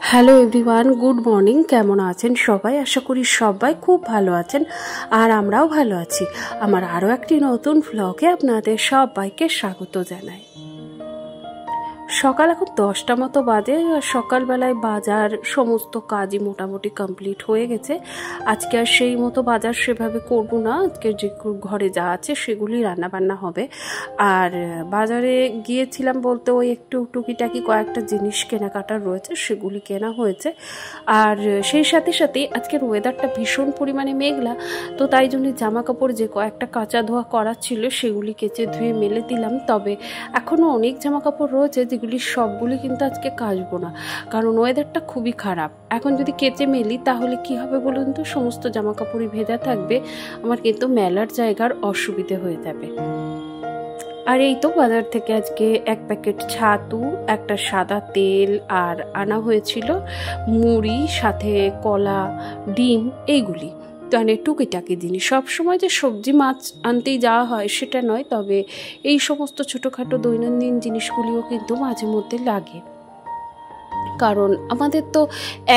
Hello everyone, good morning. কেমন আছেন সবাই? আশা করি সবাই খুব ভালো আছেন, আর আমরাও ভালো আছি। আমার আরও একটি নতুন ভ্লগে আপনাদের সবাইকে স্বাগত জানাই। সকাল এখন 10টা মতো বাজে। সকালবেলায় বাজার সমস্ত কাজই মোটামুটি কমপ্লিট হয়ে গেছে। আজকে আর সেই মতো বাজার সেভাবে করব না। আজকে যে ঘরে যা আছে সেগুলি রান্নাবান্না হবে। আর বাজারে গিয়েছিলাম বলতে ওই একটু টুকিটাকি কয়েকটা জিনিস কেনাকাটার রয়েছে, সেগুলি কেনা হয়েছে। আর সেই সাথে সাথে আজকের ওয়েদারটা ভীষণ পরিমাণে মেঘলা, তো তাই জন্য জামা কাপড় যে কয়েকটা কাঁচা ধোয়া করার ছিল সেগুলি কেচে ধুয়ে মেলে দিলাম। তবে এখনও অনেক জামা কাপড় রয়েছে যেগুলি সবগুলি কিন্তু আজকে কাচবো না, কারণ ওয়েদারটা খুবই খারাপ। এখন যদি কেচে মেলি তাহলে কি হবে বলুন তো, সমস্ত জামা কাপড়ই ভেজা থাকবে, আমার কিন্তু মেলার জায়গার অসুবিধে হয়ে যাবে। আর এই তো বাজার থেকে আজকে এক প্যাকেট ছাতু, একটা সাদা তেল আর আনা হয়েছিল মুড়ি, সাথে কলা, ডিম, এইগুলি। মানে টুকিটাকি জিনিস। সবসময় যে সবজি মাছ আনতেই যাওয়া হয় সেটা নয়, তবে এই সমস্ত ছোটোখাটো দৈনন্দিন জিনিসগুলিও কিন্তু মাঝে মধ্যে লাগে। কারণ আমাদের তো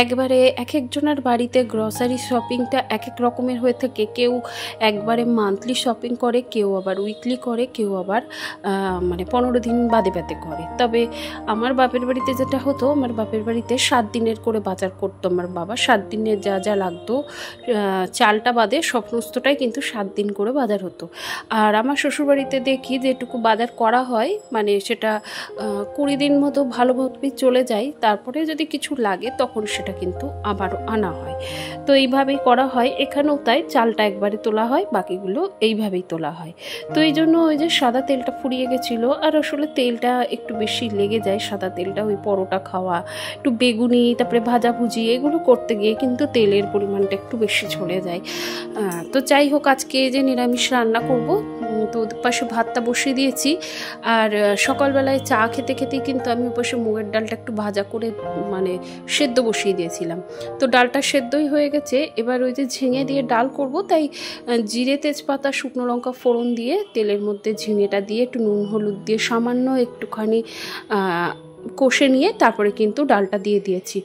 একবারে এক একজনের বাড়িতে গ্রসারি শপিংটা এক এক রকমের হয়ে থাকে। কেউ একবারে মান্থলি শপিং করে, কেউ আবার উইকলি করে, কেউ আবার মানে 15 দিন বাদে বাদে করে। তবে আমার বাপের বাড়িতে যেটা হতো, আমার বাপের বাড়িতে 7 দিনের করে বাজার করতো আমার বাবা। 7 দিনের যা যা লাগতো, চালটা বাদে সমস্তটাই কিন্তু 7 দিন করে বাজার হতো। আর আমার শ্বশুরবাড়িতে দেখি যেটুকু বাজার করা হয়, মানে সেটা 20 দিন মতো ভালোভাবেই চলে যায়। তারপরে যদি কিছু লাগে তখন সেটা কিন্তু আবারও আনা হয়। তো এইভাবেই করা হয় এখানেও, তাই চালটা একবারে তোলা হয়, বাকিগুলো এইভাবেই তোলা হয়। তো এই জন্য ওই যে সাদা তেলটা ফুরিয়ে গেছিলো, আর আসলে তেলটা একটু বেশি লেগে যায় সাদা তেলটা। ওই পরোটা খাওয়া, একটু বেগুনি, তারপরে ভাজাভুজি এগুলো করতে গিয়ে কিন্তু তেলের পরিমাণটা একটু বেশি ঝরে যায়। তো যাই হোক, আজকে যে নিরামিষ রান্না করব, তো ওদের পাশে ভাতটা বসিয়ে দিয়েছি। আর সকালবেলায় চা খেতে খেতেই কিন্তু আমি ওপাশে মুগের ডালটা একটু ভাজা করে মানে সেদ্ধ বসিয়ে দিয়েছিলাম। তো ডালটা সেদ্ধই হয়ে গেছে। এবার ওই যে ঝিঙে দিয়ে ডাল করব, তাই জিরে, তেজপাতা, শুকনো লঙ্কা ফোড়ন দিয়ে তেলের মধ্যে ঝিঙেটা দিয়ে একটু নুন হলুদ দিয়ে সামান্য একটুখানি কষে নিয়ে তারপরে কিন্তু ডালটা দিয়ে দিয়েছি।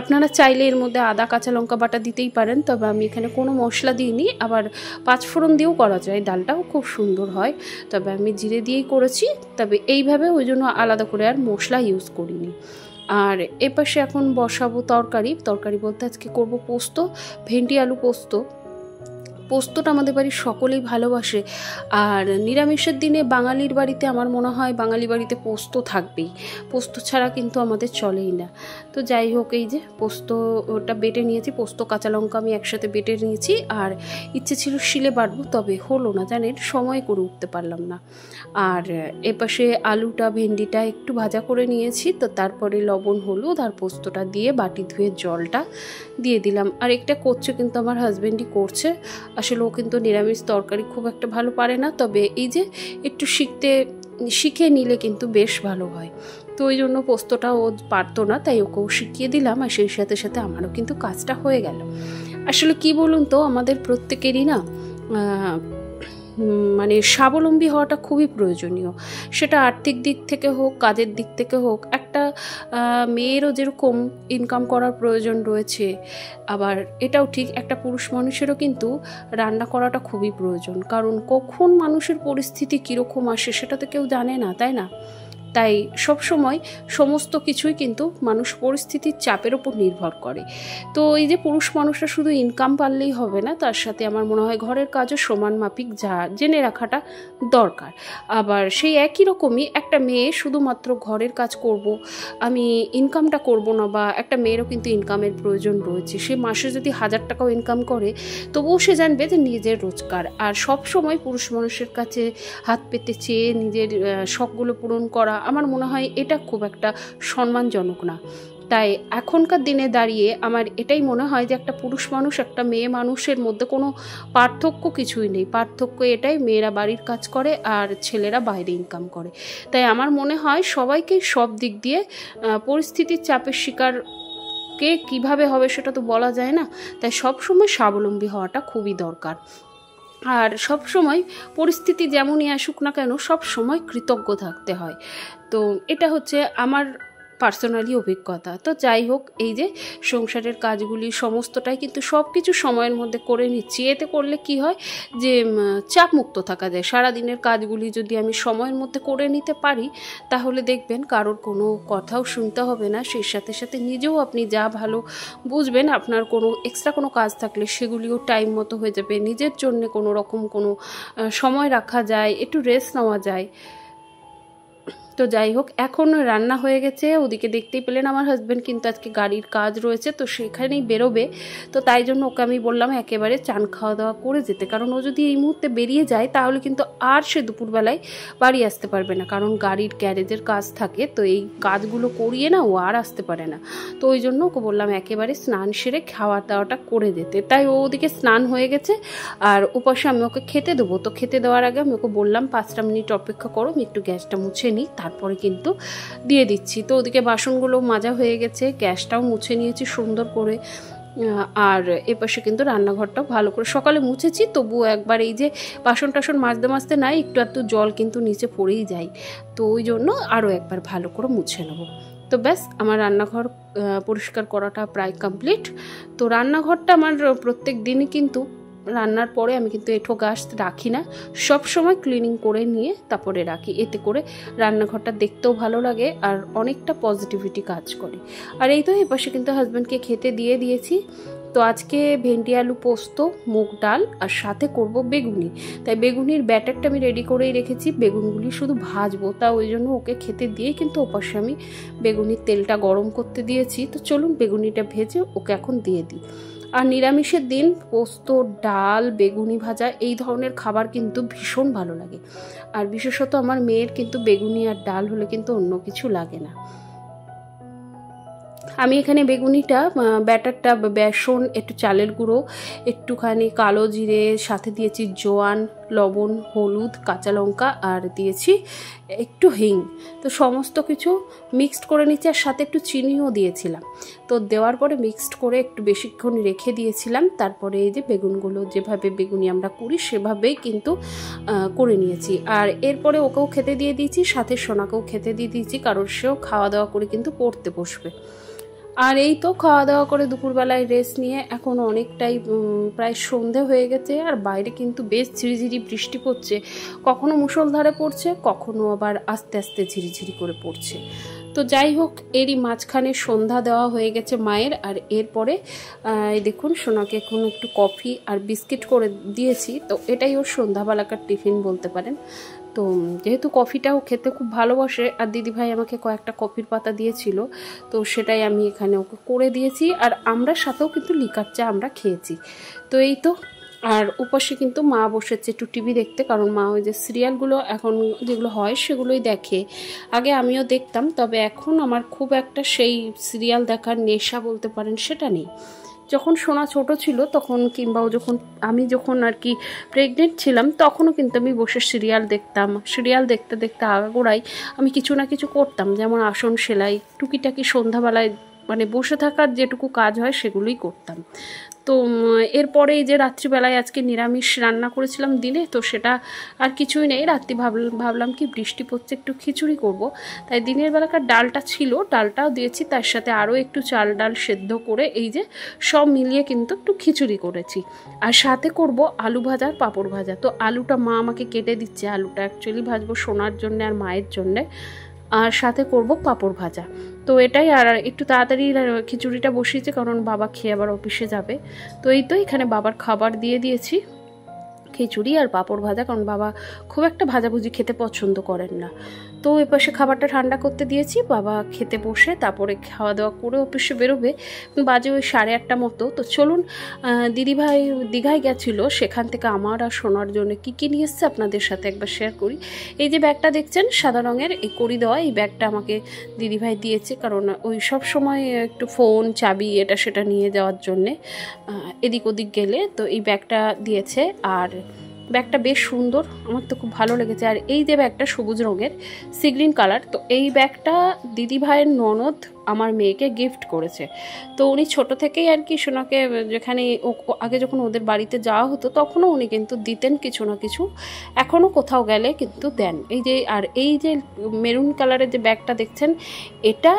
আপনারা চাইলে এর মধ্যে আদা কাঁচা লঙ্কা বাটা দিতেই পারেন, তবে আমি এখানে কোনো মশলা দিইনি। আবার 5 ফোড়ন দিয়েও করা যায়, ডালটাও খুব সুন্দর হয়, তবে আমি জিরে দিয়েই করেছি। তবে এইভাবে ওই জন্য আলাদা করে আর মশলা ইউজ করিনি। আর এপাশে এখন বসাবো তরকারি বলতে আজকে করব পোস্ত, ভেন্ডি আলু পোস্ত। পোস্তটা আমাদের বাড়ির সকলেই ভালোবাসে। আর নিরামিষের দিনে বাঙালির বাড়িতে, আমার মনে হয় বাঙালি বাড়িতে পোস্ত থাকবেই, পোস্ত ছাড়া কিন্তু আমাদের চলেই না। তো যাই হোক, এই যে পোস্তটা বেটে নিয়েছি, পোস্ত কাঁচা লঙ্কা আমি একসাথে বেটে নিয়েছি। আর ইচ্ছে ছিল শিলে বাটবো, তবে হলো না, জানেন, সময় করে উঠতে পারলাম না। আর এপাশে আলুটা, ভেন্ডিটা একটু ভাজা করে নিয়েছি। তো তারপরে লবণ, হলুদ আর পোস্তটা দিয়ে বাটি ধুয়ে জলটা দিয়ে দিলাম। আর একটা করছে কিন্তু আমার হাজব্যান্ডই করছে। আসলে ও কিন্তু নিরামিষ তরকারি খুব একটা ভালো পারে না, তবে এই যে একটু শিখে নিলে কিন্তু বেশ ভালো হয়। তো ওই জন্য পোস্তটা ও পারতো না, তাই ওকেও শিখিয়ে দিলাম। আর সেই সাথে সাথে আমারও কিন্তু কাজটা হয়ে গেল। আসলে কি বলুন তো, আমাদের প্রত্যেকেরই না মানে স্বাবলম্বী হওয়াটা খুবই প্রয়োজনীয়। সেটা আর্থিক দিক থেকে হোক, কাজের দিক থেকে হোক। একটা মেয়েরও যেরকম ইনকাম করার প্রয়োজন রয়েছে, আবার এটাও ঠিক একটা পুরুষ মানুষেরও কিন্তু রান্না করাটা খুবই প্রয়োজন। কারণ কখন মানুষের পরিস্থিতি কীরকম আসে সেটা তো কেউ জানে না, তাই না? তাই সব সময় সমস্ত কিছুই কিন্তু মানুষ পরিস্থিতির চাপের ওপর নির্ভর করে। তো এই যে পুরুষ মানুষরা শুধু ইনকাম পারলেই হবে না, তার সাথে আমার মনে হয় ঘরের কাজও সমান মাফিক জেনে রাখাটা দরকার। আবার সেই একই রকমই একটা মেয়ে শুধুমাত্র ঘরের কাজ করব, আমি ইনকামটা করব না, বা একটা মেয়েরও কিন্তু ইনকামের প্রয়োজন রয়েছে। সে মাসে যদি 1000 টাকাও ইনকাম করে, তবুও সে জানবে যে নিজের রোজগার। আর সব সময় পুরুষ মানুষের কাছে হাত পেতে চেয়ে নিজের শখগুলো পূরণ করা, আমার মনে হয় এটা খুব একটা সম্মানজনক না। তাই এখনকার দিনে দাঁড়িয়ে আমার এটাই মনে হয় যে একটা পুরুষ মানুষ, একটা মেয়ে মানুষের মধ্যে কোনো পার্থক্য কিছুই নেই। পার্থক্য এটাই, মেয়েরা বাড়ির কাজ করে আর ছেলেরা বাইরে ইনকাম করে। তাই আমার মনে হয় সবাইকে সব দিক দিয়ে, পরিস্থিতির চাপের শিকার কে কীভাবে হবে সেটা তো বলা যায় না, তাই সবসময় স্বাবলম্বী হওয়াটা খুবই দরকার। আর সব সময় পরিস্থিতি যেমনই আসুক না কেন, সব সময় কৃতজ্ঞ থাকতে হয়। তো এটা হচ্ছে আমার পার্সোনালি অভিজ্ঞতা। তো যাই হোক, এই যে সংসারের কাজগুলি সমস্তটাই কিন্তু সব কিছু সময়ের মধ্যে করে নিচ্ছি। এতে করলে কি হয় যে চাপমুক্ত থাকা যায়। সারাদিনের কাজগুলি যদি আমি সময়ের মধ্যে করে নিতে পারি তাহলে দেখবেন কারোর কোনো কথাও শুনতে হবে না। সেই সাথে সাথে নিজেও আপনি যা ভালো বুঝবেন, আপনার কোনো এক্সট্রা কোনো কাজ থাকলে সেগুলিও টাইম মতো হয়ে যাবে। নিজের জন্য কোনো রকম কোনো সময় রাখা যায়, একটু রেস্ট নেওয়া যায়। তো যাই হোক, এখন রান্না হয়ে গেছে। ওদিকে দেখতেই পেলেন আমার হাজব্যান্ড কিন্তু আজকে গাড়ির কাজ রয়েছে, তো সেখানেই বেরোবে। তো তাই জন্য ওকে আমি বললাম একেবারে চান খাওয়া দাওয়া করে যেতে, কারণ ও যদি এই মুহূর্তে বেরিয়ে যায় তাহলে কিন্তু আর সে দুপুরবেলায় বাড়ি আসতে পারবে না, কারণ গাড়ির গ্যারেজের কাজ থাকে। তো এই কাজগুলো করিয়ে না ও আর আসতে পারে না। তো ওই জন্য ওকে বললাম একেবারে স্নান সেরে খাওয়া দাওয়াটা করে যেতে। তাই ও ওদিকে স্নান হয়ে গেছে, আর ওপাশে আমি ওকে খেতে দেবো। তো খেতে দেওয়ার আগে আমি ওকে বললাম 5টা মিনিট অপেক্ষা করো, আমি একটু গ্যাসটা মুছে নিই, তারপরে কিন্তু দিয়ে দিচ্ছি। তো ওদিকে বাসনগুলো মাজা হয়ে গেছে, গ্যাসটাও মুছে নিয়েছি সুন্দর করে। আর এপাশে কিন্তু রান্নাঘরটাও ভালো করে সকালে মুছেছি, তবুও একবার এই যে বাসন টাসন মাজতে মাজতে নাই একটু জল কিন্তু নিচে পড়েই যায়। তো ওই জন্য আরও একবার ভালো করে মুছে নেবো। তো ব্যাস, আমার রান্নাঘর পরিষ্কার করাটা প্রায় কমপ্লিট। তো রান্নাঘরটা আমার প্রত্যেক দিনই কিন্তু রান্নার পরে আমি কিন্তু এঁঠো গাছ রাখি না, সব সময় ক্লিনিং করে নিয়ে তারপরে রাখি। এতে করে রান্নাঘরটা দেখতেও ভালো লাগে আর অনেকটা পজিটিভিটি কাজ করে। আর এই তো এপাশে কিন্তু হাজব্যান্ডকে খেতে দিয়ে দিয়েছি। তো আজকে ভেন্ডি আলু পোস্ত, মুগ ডাল আর সাথে করব বেগুনি। তাই বেগুনির ব্যাটারটা আমি রেডি করেই রেখেছি, বেগুনগুলি শুধু ভাজবো। তা ওই জন্য ওকে খেতে দিয়ে কিন্তু ওপাশে আমি বেগুনির তেলটা গরম করতে দিয়েছি। তো চলুন বেগুনিটা ভেজে ওকে এখন দিয়ে দিই। আর নিরামিষের দিন পোস্ত, ডাল, বেগুনি ভাজা এই ধরনের খাবার কিন্তু ভীষণ ভালো লাগে। আর বিশেষত আমার মেয়ের কিন্তু বেগুনি আর ডাল হলে কিন্তু অন্য কিছু লাগে না। আমি এখানে বেগুনিটা ব্যাটারটা বেসন, একটু চালের গুঁড়ো, একটুখানি কালো জিরে, সাথে দিয়েছি জোয়ান, লবণ, হলুদ, কাঁচা লঙ্কা আর দিয়েছি একটু হিং। তো সমস্ত কিছু মিক্সড করে নিচ্ছি, আর সাথে একটু চিনিও দিয়েছিলাম। তো দেওয়ার পরে মিক্সড করে একটু বেশিক্ষণ রেখে দিয়েছিলাম। তারপরে এই যে বেগুনগুলো যেভাবে বেগুনি আমরা করি সেভাবেই কিন্তু করে নিয়েছি। আর এরপরে ওকেও খেতে দিয়ে দিয়েছি, সাথে সোনাকেও খেতে দিয়ে দিয়েছি, কারণ সেও খাওয়া দাওয়া করে কিন্তু পড়তে বসবে। আর এই তো খাওয়া দাওয়া করে দুপুরবেলায় রেস্ট নিয়ে এখন অনেকটাই প্রায় সন্ধে হয়ে গেছে। আর বাইরে কিন্তু বেশ ঝিরিঝিরি বৃষ্টি পড়ছে, কখনো মুষলধারে পড়ছে, কখনো আবার আস্তে আস্তে ঝিরিঝিরি করে পড়ছে। তো যাই হোক, এরই মাঝখানে সন্ধ্যা দেওয়া হয়ে গেছে মায়ের। আর এরপরে দেখুন সোনাকে এখন একটু কফি আর বিস্কিট করে দিয়েছি। তো এটাই ওর সন্ধ্যাবেলাকার টিফিন বলতে পারেন। তো যেহেতু কফিটাও খেতে খুব ভালোবাসে, আর দিদিভাই আমাকে কয়েকটা কফির পাতা দিয়েছিল, তো সেটাই আমি এখানে ওকে করে দিয়েছি। আর আমরা সাথেও কিন্তু লিকার চা আমরা খেয়েছি। তো এই তো, আর উপাসে কিন্তু মা বসেছে একটু টিভি দেখতে, কারণ মা ওই যে সিরিয়ালগুলো এখন যেগুলো হয় সেগুলোই দেখে। আগে আমিও দেখতাম, তবে এখন আমার খুব একটা সেই সিরিয়াল দেখার নেশা বলতে পারেন সেটা নেই। যখন সোনা ছোট ছিল তখন, কিংবা আমি যখন আর কি প্রেগনেন্ট ছিলাম, তখনও কিন্তু আমি বসে সিরিয়াল দেখতাম। সিরিয়াল দেখতে দেখতে আগাগোড়াই আমি কিছু না কিছু করতাম, যেমন আসন সেলাই, টুকিটাকি সন্ধ্যাবেলায় মানে বসে থাকার যেটুকু কাজ হয় সেগুলোই করতাম। তো এরপরে এই যে রাত্রিবেলায় আজকে নিরামিষ রান্না করেছিলাম দিনে, তো সেটা আর কিছুই নেই। রাত্রি ভাবলাম কি বৃষ্টি পড়ছে, একটু খিচুড়ি করব। তাই দিনের বেলাকার ডালটা ছিল, ডালটাও দিয়েছি, তার সাথে আরও একটু চাল ডাল সেদ্ধ করে এই যে সব মিলিয়ে কিন্তু একটু খিচুড়ি করেছি। আর সাথে করব আলু ভাজা আর পাঁপড় ভাজা। তো আলুটা মা আমাকে কেটে দিচ্ছে, আলুটা অ্যাকচুয়ালি ভাজবো সোনার জন্যে আর মায়ের জন্যে, আর সাথে করব পাঁপড় ভাজা। তো এটাই, আর একটু তাড়াতাড়ি খিচুড়িটা বসিয়েছি কারণ বাবা খেয়ে আবার অফিসে যাবে। তো এই তো এখানে বাবার খাবার দিয়ে দিয়েছি, খিচুড়ি আর পাঁপড় ভাজা, কারণ বাবা খুব একটা ভাজাভুজি খেতে পছন্দ করেন না। তো এপাশে খাবারটা ঠান্ডা করতে দিয়েছি, বাবা খেতে বসে তারপরে খাওয়া দাওয়া করে অফিসে বেরোবে, বাজে ওই 8:30 মতো। তো চলুন, দিদিভাই দীঘায় গেছিলো, সেখান থেকে আমার আর সোনার জন্য কী নিয়ে এসছে আপনাদের সাথে একবার শেয়ার করি। এই যে ব্যাগটা দেখছেন সাদা রঙের, এই কড়ি দেওয়া, এই ব্যাগটা আমাকে দিদিভাই দিয়েছে, কারণ ওই সব সময় একটু ফোন, চাবি এটা সেটা নিয়ে যাওয়ার জন্যে এদিক ওদিক গেলে। তো এই ব্যাগটা দিয়েছে, আর ব্যাগটা বেশ সুন্দর, আমার তো খুব ভালো লেগেছে। আর এই যে ব্যাগটা সবুজ রঙের, সি গ্রিন কালার, তো এই ব্যাগটা দিদিভাইয়ের ননদ আমার মেয়েকে গিফট করেছে। তো উনি ছোট থেকেই আর কি সোনাকে, যেখানে আগে যখন ওদের বাড়িতে যাওয়া হতো তখনও উনি কিন্তু দিতেন কিছু না কিছু, এখনও কোথাও গেলে কিন্তু দেন। এই যে, আর এই যে মেরুন কালারের যে ব্যাগটা দেখছেন, এটা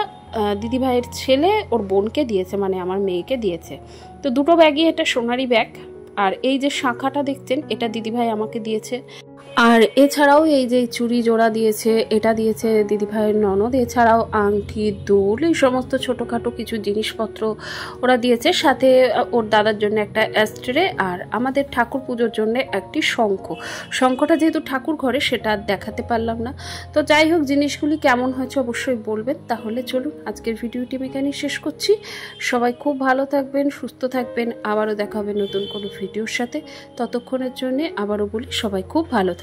দিদিভাইয়ের ছেলে ওর বোনকে দিয়েছে, মানে আমার মেয়েকে দিয়েছে। তো দুটো ব্যাগই এটা সোনারি ব্যাগ। আর এই যে শাঁখাটা দেখছেন, এটা দিদিভাই আমাকে দিয়েছে। আর এছাড়াও এই যে চুড়ি জোড়া দিয়েছে, এটা দিয়েছে দিদিভাইয়ের ননদ। এছাড়াও আংটি, দুল, এই সমস্ত ছোটোখাটো কিছু জিনিসপত্র ওরা দিয়েছে। সাথে ওর দাদার জন্য একটা অ্যাস্ট্রে, আর আমাদের ঠাকুর পুজোর জন্য একটি শঙ্খ। শঙ্খটা যেহেতু ঠাকুর ঘরে, সেটা আর দেখাতে পারলাম না। তো যাই হোক, জিনিসগুলি কেমন হয়েছে অবশ্যই বলবেন। তাহলে চলুন আজকের ভিডিওটি আমি এখানেই শেষ করছি। সবাই খুব ভালো থাকবেন, সুস্থ থাকবেন। আবারও দেখা হবে নতুন কোনো ভিডিওর সাথে। ততক্ষণের জন্যে আবারও বলি, সবাই খুব ভালো থাকবেন।